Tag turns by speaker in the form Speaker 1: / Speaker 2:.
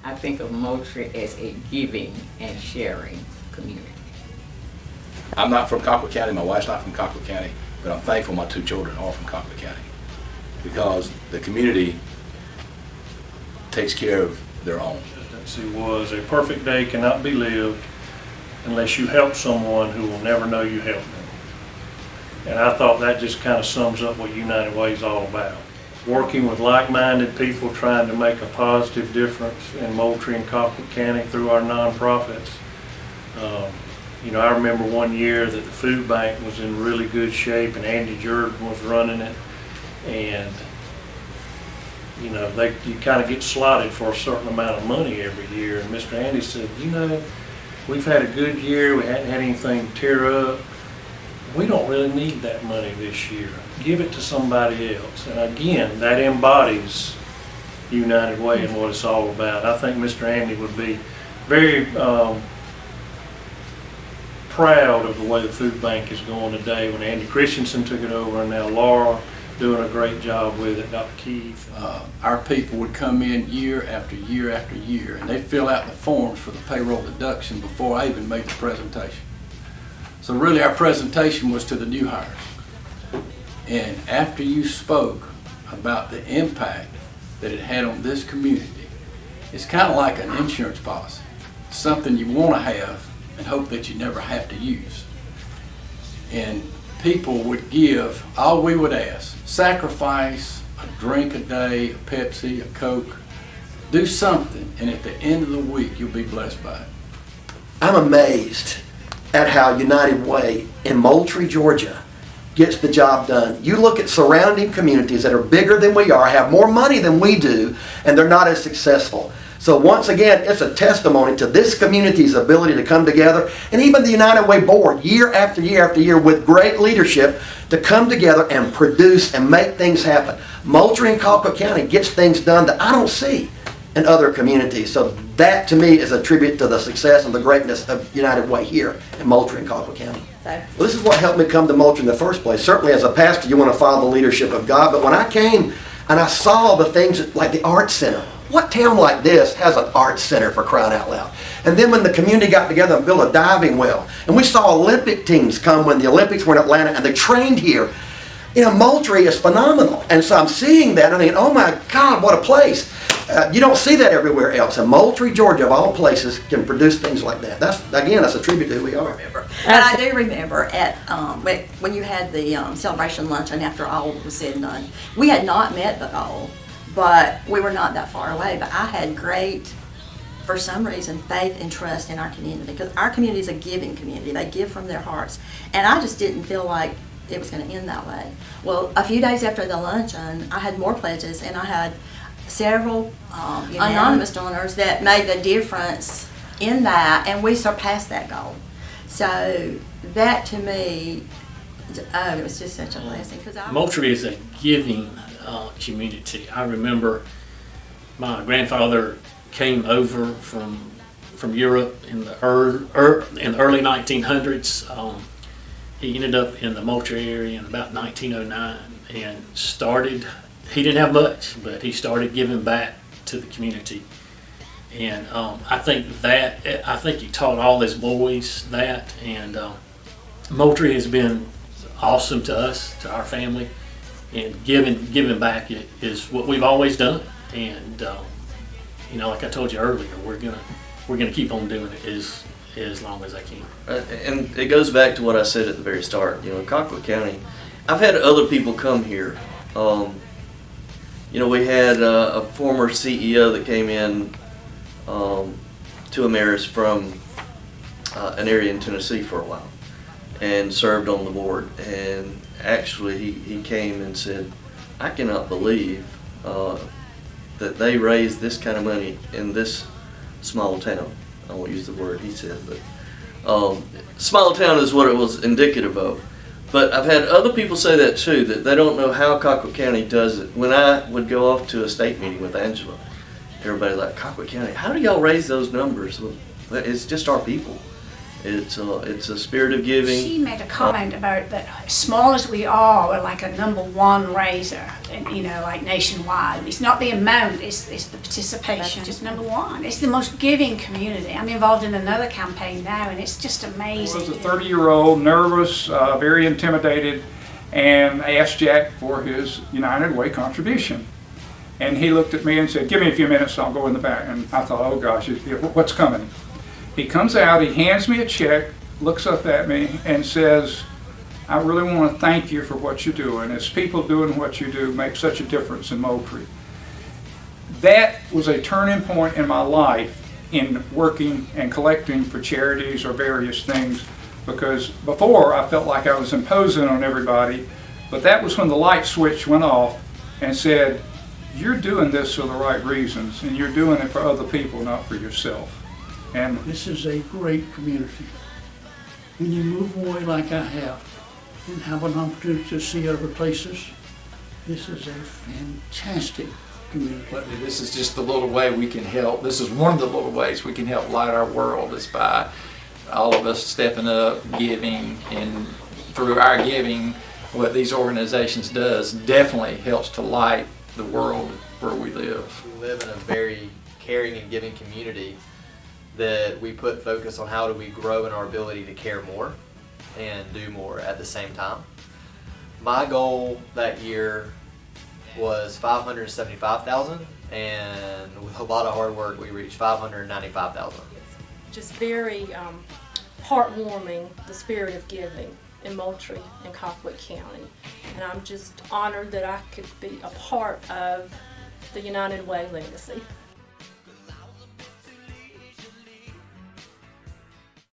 Speaker 1: I think of Moultrie as a giving and sharing community.
Speaker 2: I'm not from Colquitt County, my wife's not from Colquitt County, but I'm thankful my two children are from Colquitt County because the community takes care of their own.
Speaker 3: It was a perfect day cannot be lived unless you help someone who will never know you helped them. And I thought that just kind of sums up what United Way is all about. Working with like-minded people trying to make a positive difference in Moultrie and Colquitt County through our nonprofits. You know, I remember one year that the food bank was in really good shape and Andy Jordan was running it. And, you know, you kind of get slotted for a certain amount of money every year. And Mr. Andy said, you know, we've had a good year. We hadn't had anything tear up. We don't really need that money this year. Give it to somebody else. And again, that embodies United Way and what it's all about. I think Mr. Andy would be very proud of the way the food bank is going today when Andy Christensen took it over and now Laura doing a great job with it, Dr. Keith.
Speaker 4: Our people would come in year after year after year and they'd fill out the forms for the payroll deduction before I even made the presentation. So really our presentation was to the new hires. And after you spoke about the impact that it had on this community, it's kind of like an insurance policy. It's something you want to have and hope that you never have to use. And people would give, all we would ask, sacrifice a drink a day, a Pepsi, a Coke, do something, and at the end of the week you'll be blessed by it.
Speaker 5: I'm amazed at how United Way in Moultrie, Georgia gets the job done. You look at surrounding communities that are bigger than we are, have more money than we do, and they're not as successful. So once again, it's a testimony to this community's ability to come together, and even the United Way board, year after year after year, with great leadership, to come together and produce and make things happen. Moultrie and Colquitt County gets things done that I don't see in other communities. So that to me is a tribute to the success and the greatness of United Way here in Moultrie and Colquitt County. Well, this is what helped me come to Moultrie in the first place. Certainly as a pastor, you want to follow the leadership of God, but when I came and I saw the things like the Arts Center, what town like this has an arts center, for crying out loud? And then when the community got together and built a diving well, and we saw Olympic teams come when the Olympics were in Atlanta and they trained here. You know, Moultrie is phenomenal. And so I'm seeing that and I'm thinking, oh my God, what a place. You don't see that everywhere else. And Moultrie, Georgia, of all places, can produce things like that. That's a tribute to who we are.
Speaker 6: And I do remember at when you had the celebration luncheon after all was said and done, we had not met the goal, but we were not that far away. But I had great, for some reason, faith and trust in our community, because our community is a giving community. They give from their hearts. And I just didn't feel like it was going to end that way. Well, a few days after the luncheon, I had more pledges, and I had several anonymous donors that made the difference in that, and we surpassed that goal. So that to me, it was just such a blessing.
Speaker 7: Moultrie is a giving community. I remember my grandfather came over from Europe in the early 1900s. He ended up in the Moultrie area in about 1909 and started. He didn't have much, but he started giving back to the community, and I think he taught all his boys that. And Moultrie has been awesome to us, to our family, and giving back is what we've always done. And you know, like I told you earlier, we're gonna keep on doing it as long as I can.
Speaker 8: And it goes back to what I said at the very start. You know, Colquitt County, I've had other people come here. You know, we had a former CEO that came in to Ameris from an area in Tennessee for a while and served on the board. And actually he came and said, I cannot believe that they raised this kind of money in this small town. I won't use the word he said, but small town is what it was indicative of. But I've had other people say that too, that they don't know how Colquitt County does it. When I would go off to a state meeting with Angela, everybody like, Colquitt County, how do y'all raise those numbers? Well, it's just our people. It's a spirit of giving.
Speaker 9: She made a comment about that, as small as we are, we're like a #1 raiser, and, you know, like nationwide. It's not the amount, it's the participation. Just #1. It's the most giving community. I'm involved in another campaign now, and it's just
Speaker 10: I
Speaker 9: amazing.
Speaker 10: was a 30-year-old, nervous, very intimidated, and I asked Jack for his United Way contribution. And he looked at me and said, "Give me a few minutes, I'll go in the back." And I thought, oh gosh, what's coming? He comes out, he hands me a check, looks up at me and says, "I really want to thank you for what you're doing. It's people doing what you do make such a difference in Moultrie." That was a turning point in my life in working and collecting for charities or various things, because before I felt like I was imposing on everybody, but that was when the light switch went off and said, you're doing this for the right reasons, and you're doing it for other people, not for yourself. And
Speaker 11: This is a great community. When you move away like I have and have an opportunity to see other places, this is a fantastic community.
Speaker 12: This is just the little way we can help. This is one of the little ways we can help light our world, is by all of us stepping up, giving, and through our giving, what these organizations does definitely helps to light the world where we live.
Speaker 13: We live in a very caring and giving community that we put focus on how do we grow in our ability to care more and do more at the same time. My goal that year was $575,000, and with a lot of hard work we reached $595,000.
Speaker 14: Just very heartwarming, the spirit of giving in Moultrie and Colquitt County. And I'm just honored that I could be a part of the United Way legacy.